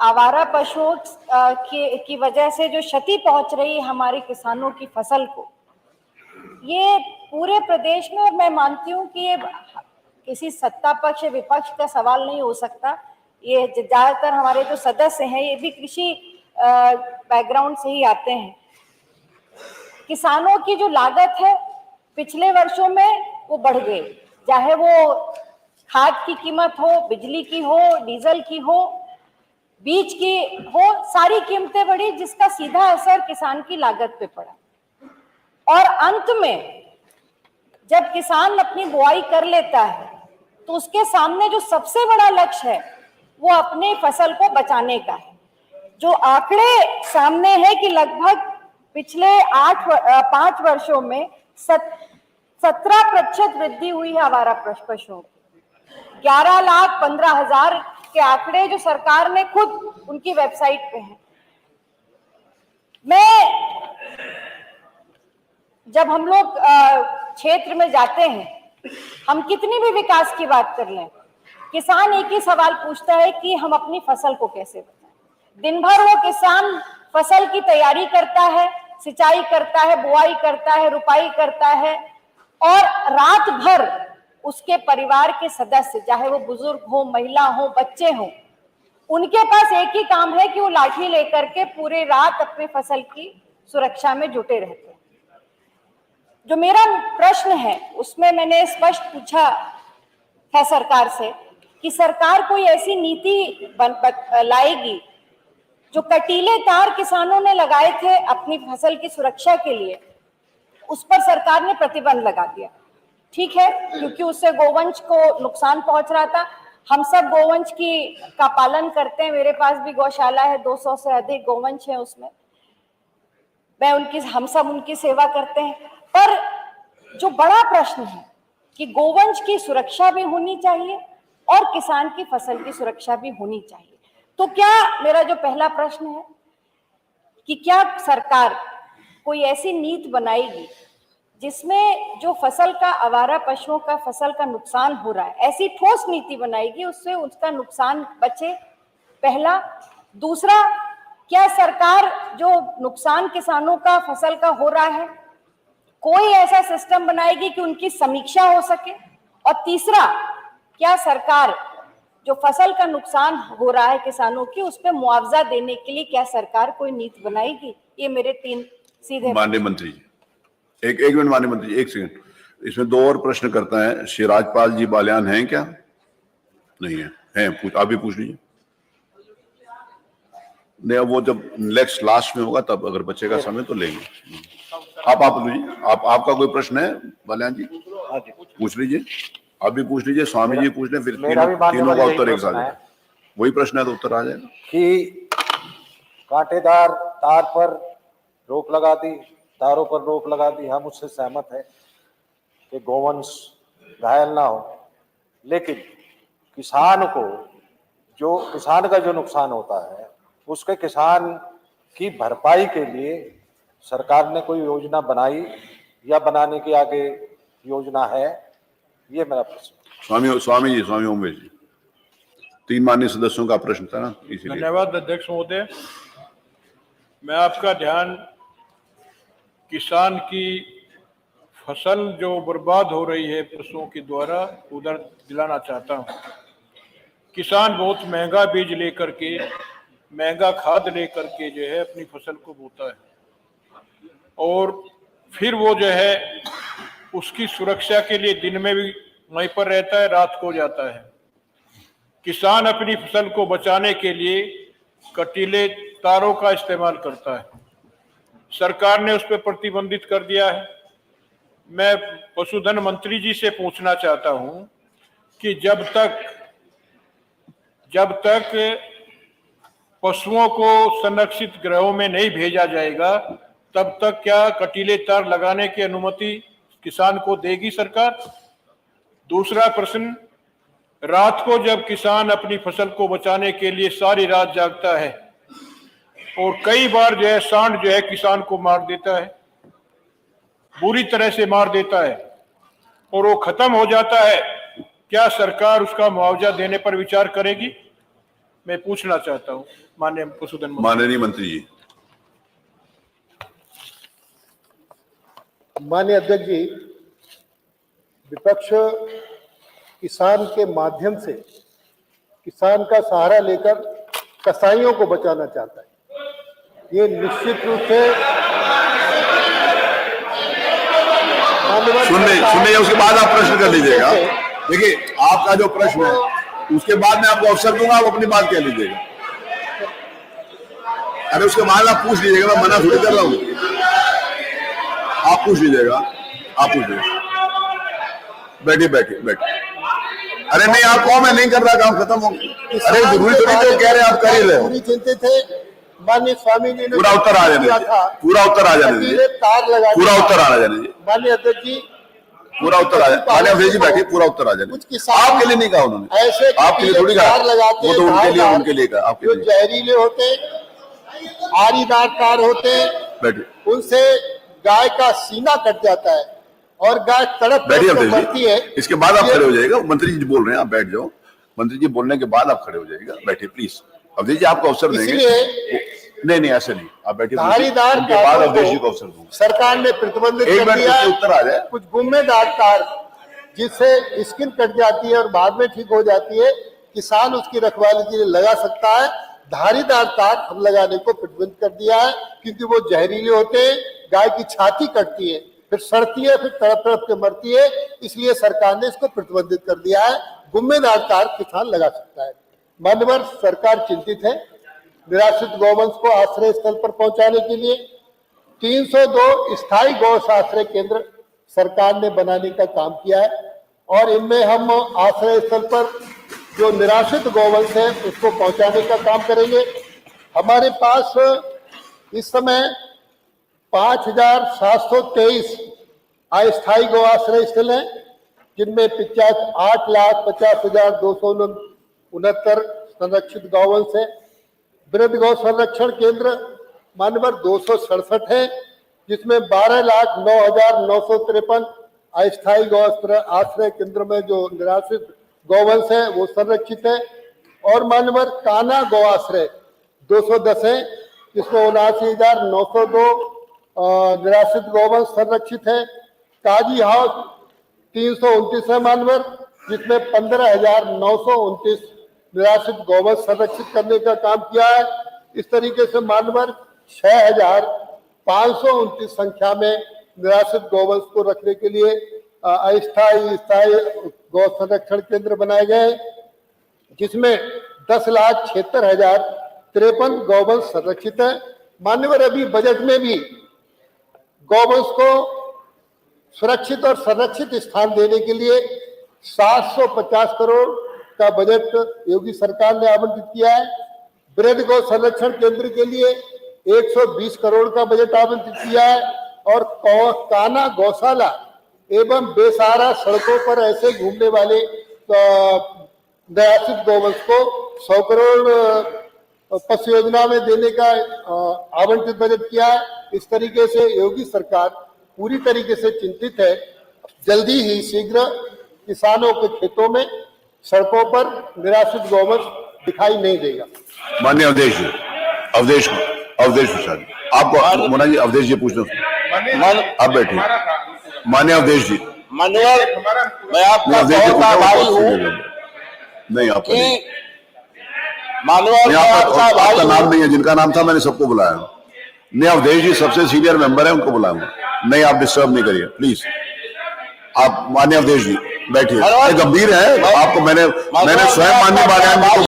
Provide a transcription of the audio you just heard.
आवारा पशुओं की वजह से जो क्षति पहुंच रही है हमारे किसानों की फसल को, ये पूरे प्रदेश में, और मैं मानती हूँ कि ये किसी सत्ता पक्ष विपक्ष का सवाल नहीं हो सकता। ये ज्यादातर हमारे जो सदस्य हैं ये भी कृषि बैकग्राउंड से ही आते हैं। किसानों की जो लागत है पिछले वर्षों में वो बढ़ गई, चाहे वो खाद की कीमत हो, बिजली की हो, डीजल की हो, बीज की हो, सारी कीमतें बढ़ी, जिसका सीधा असर किसान की लागत पे पड़ा। और अंत में जब किसान अपनी बुआई कर लेता है तो उसके सामने जो सबसे बड़ा लक्ष्य है वो अपने फसल को बचाने का है। जो आंकड़े सामने है कि लगभग पिछले 5 वर्षों में 17% वृद्धि हुई है आवारा पशुओं की। 11,15,000 के आंकड़े जो सरकार ने खुद उनकी वेबसाइट पे है। जब हम लोग क्षेत्र में जाते हैं, हम कितनी भी विकास की बात कर लें, किसान एक ही सवाल पूछता है कि हम अपनी फसल को कैसे बचाएं। दिन भर वो किसान फसल की तैयारी करता है, सिंचाई करता है, बुआई करता है, रुपाई करता है, और रात भर उसके परिवार के सदस्य, चाहे वो बुजुर्ग हो, महिला हो, बच्चे हो, उनके पास एक ही काम है कि वो लाठी लेकर के पूरे रात अपने फसल की सुरक्षा में जुटे रहते हैं। जो मेरा प्रश्न है उसमें मैंने स्पष्ट पूछा है सरकार से कि सरकार कोई ऐसी नीति लाएगी जो कटीले तार किसानों ने लगाए थे अपनी फसल की सुरक्षा के लिए, उस पर सरकार ने प्रतिबंध लगा दिया। ठीक है, क्योंकि उससे गोवंश को नुकसान पहुंच रहा था। हम सब गोवंश का पालन करते हैं, मेरे पास भी गौशाला है, 200 से अधिक गोवंश है उसमें, हम सब उनकी सेवा करते हैं। पर जो बड़ा प्रश्न है कि गोवंश की सुरक्षा भी होनी चाहिए और किसान की फसल की सुरक्षा भी होनी चाहिए। तो क्या, मेरा जो पहला प्रश्न है कि क्या सरकार कोई ऐसी नीति बनाएगी जिसमें जो फसल का, आवारा पशुओं का फसल का नुकसान हो रहा है, ऐसी ठोस नीति बनाएगी उससे उसका नुकसान बचे, पहला। दूसरा, क्या सरकार जो नुकसान किसानों का फसल का हो रहा है कोई ऐसा सिस्टम बनाएगी कि उनकी समीक्षा हो सके, और तीसरा, क्या सरकार जो फसल का नुकसान हो रहा है किसानों की उस पर मुआवजा देने के लिए क्या सरकार कोई नीति बनाएगी? ये मेरे 3 सीधे। माननीय मंत्री जी, एक मिनट माननीय मंत्री जी, 1 सेकंड। इसमें 2 और प्रश्न करता है। श्री राजपाल जी बाल्यान हैं क्या? नहीं है, आप भी पूछ लीजिए। नहीं, वो जब नेक्स्ट लास्ट में होगा तब अगर बचेगा समय तो लेंगे। आप लीजिए। आपका कोई प्रश्न है बाल्यान जी? पूछ लीजिए, आप भी पूछ लीजिए, स्वामी जी पूछ लें, फिर तीनों का उत्तर एक साथ है। वही प्रश्न है तो उत्तर आ जाएगा कि कांटेदार तार पर रोक लगा दी, तारों पर रोक लगा दी, हम उससे सहमत हैं कि गोवंश घायल ना हो, लेकिन किसान का जो नुकसान होता है उसके किसान की भरपाई के लिए सरकार ने कोई योजना बनाई या बनाने की आगे योजना है? ये मेरा प्रश्न। स्वामी ओमेश जी, 3 माननीय सदस्यों का प्रश्न था ना, इसीलिए। धन्यवाद अध्यक्ष महोदय। मैं आपका ध्यान किसान की फसल जो बर्बाद हो रही है पशुओं के द्वारा उधर दिलाना चाहता हूँ। किसान बहुत महंगा बीज लेकर के, महंगा खाद लेकर के जो है अपनी फसल को बोता है, और फिर वो जो है उसकी सुरक्षा के लिए दिन में भी वहीं पर रहता है, रात को जाता है। किसान अपनी फसल को बचाने के लिए कटीले तारों का इस्तेमाल करता है। सरकार ने उस पर प्रतिबंधित कर दिया है। मैं पशुधन मंत्री जी से पूछना चाहता हूं कि जब तक पशुओं को संरक्षित गृहों में नहीं भेजा जाएगा तब तक क्या कटीले तार लगाने की अनुमति किसान को देगी सरकार? दूसरा प्रश्न, रात को जब किसान अपनी फसल को बचाने के लिए सारी रात जागता है और कई बार जो है सांड जो है किसान को मार देता है, बुरी तरह से मार देता है और वो खत्म हो जाता है, क्या सरकार उसका मुआवजा देने पर विचार करेगी? मैं पूछना चाहता हूँ माननीय पशुधन मंत्री। माननीय मंत्री जी। माननीय अध्यक्ष जी, विपक्ष किसान के माध्यम से किसान का सहारा लेकर कसाईयों को बचाना चाहता है। ये निश्चित रूप से सुनिए, उसके बाद आप प्रश्न कर लीजिएगा। देखिए, आपका जो प्रश्न है उसके बाद मैं आपको अवसर दूंगा, आप अपनी बात कह लीजिएगा। अरे उसके बाद आप पूछ लीजिएगा, मैं मना थोड़ी कर रहा हूँ। आप पूछ लीजिएगा, आप पूछ लीजिएगा। बैठिए बैठिए बैठिए। अरे नहीं, आप कहो मैं नहीं कर रहा, काम खत्म हो। अरे जरूरी थोड़ी जो कह रहे हैं आप कर ही रहे हो। पूरी चिंतित है। माननीय स्वामी जी ने पूरा उत्तर आ जाने दीजिए, पूरा उत्तर आ जाने दीजिए, तार लगा, पूरा उत्तर आ जाने दीजिए। माननीय अध्यक्ष जी, पूरा उत्तर आ जाए। माननीय अध्यक्ष जी बैठिए, पूरा उत्तर आ जाए। आपके लिए नहीं कहा उन्होंने, ऐसे आपके लिए थोड़ी कहा, वो तो उनके लिए कहा, आपके जो लिए। जहरीले होते, आरीदार तार होते, बैठिए, उनसे गाय का सीना कट जाता है और गाय तड़प मरती है। इसके बाद आप खड़े हो जाएगा। मंत्री जी बोल रहे हैं, आप बैठ जाओ। मंत्री जी बोलने के बाद आप खड़े हो जाएगा। बैठिए प्लीज। अवधेश जी आपको अवसर देंगे। नहीं ऐसे नहीं, आप बैठिए। धारीदार उनके बाद अवधेश जी को अवसर दूंगा। सरकार ने प्रतिबंधित कर दिया है। उत्तर आ जाए। कुछ गुम्मेदार तार जिससे स्किन कट जाती है और बाद में ठीक हो जाती है, किसान उसकी रखवाली के लिए लगा सकता है। धारीदार तार हम लगाने को प्रतिबंध कर दिया है, क्योंकि वो जहरीले होते हैं, गाय की छाती कटती है, फिर सड़ती है, फिर तड़प तड़प के मरती है। इसलिए सरकार ने इसको प्रतिबंधित कर दिया है। गुम्मेदार तार किसान लगा सकता है। मान्यवर सरकार चिंतित है। निराश्रित गौवंश को आश्रय स्थल पर पहुंचाने के लिए 302 स्थायी गौ आश्रय केंद्र सरकार ने बनाने का काम किया है, और इनमें हम आश्रय स्थल पर जो निराश्रित गौवंश है उसको पहुंचाने का काम करेंगे। हमारे पास इस समय 5,723 अस्थायी गौ आश्रय स्थल हैं, जिनमें 8,50,269 संरक्षित गौवंश है। वृद्ध गौ संरक्षण केंद्र मानवर 267 है, जिसमें 12,09,953 अस्थायी गौ आश्रय केंद्र में जो निराश्रित गौवंश है वो संरक्षित है। और मानवर काना गौ आश्रय 210 है, जिसमें 79,902 निराश्रित गौवंश संरक्षित है। काजी हाउस 329 है मानवर, जिसमें 15,929 निराश्रित गौवंश संरक्षित करने का काम किया है। इस तरीके से मानवर 6,529 संख्या में निराश्रित गौवंश को रखने के लिए अस्थायी गौ संरक्षण केंद्र बनाए गए, जिसमें 10,76,053 गौवंश संरक्षित है। मान्यवर अभी बजट में भी गौवंश को सुरक्षित और संरक्षित स्थान देने के लिए 750 करोड़ का बजट योगी सरकार ने आवंटित किया है। वृद्ध गौ संरक्षण केंद्र के लिए 120 करोड़ का बजट आवंटित किया है, और काना गौशाला एवं बेसहारा सड़कों पर ऐसे घूमने वाले निराश्रित गौवंश को 100 करोड़ पशु योजना में देने का आवंटित बजट किया है। इस तरीके से योगी सरकार पूरी तरीके से चिंतित है। जल्दी ही शीघ्र किसानों के खेतों में, सड़कों पर निराश्रित गौवंश दिखाई नहीं देगा। माननीय अवधेश जी, अवधेश प्रसाद, आपको मोना जी अवधेश जी पूछना, आप बैठिए। माननीय अवधेश जी, मैं आपका बहुत आभारी हूँ। नहीं आपका आपका नाम नहीं है, जिनका नाम था मैंने सबको बुलाया। नहीं, अवधेश जी सबसे सीनियर मेंबर है, उनको बुलाऊंगा। नहीं, आप डिस्टर्ब नहीं करिए प्लीज। आप माननीय अवधेश जी बैठिए, गंभीर है। आपको मैंने स्वयं माननीय बालियान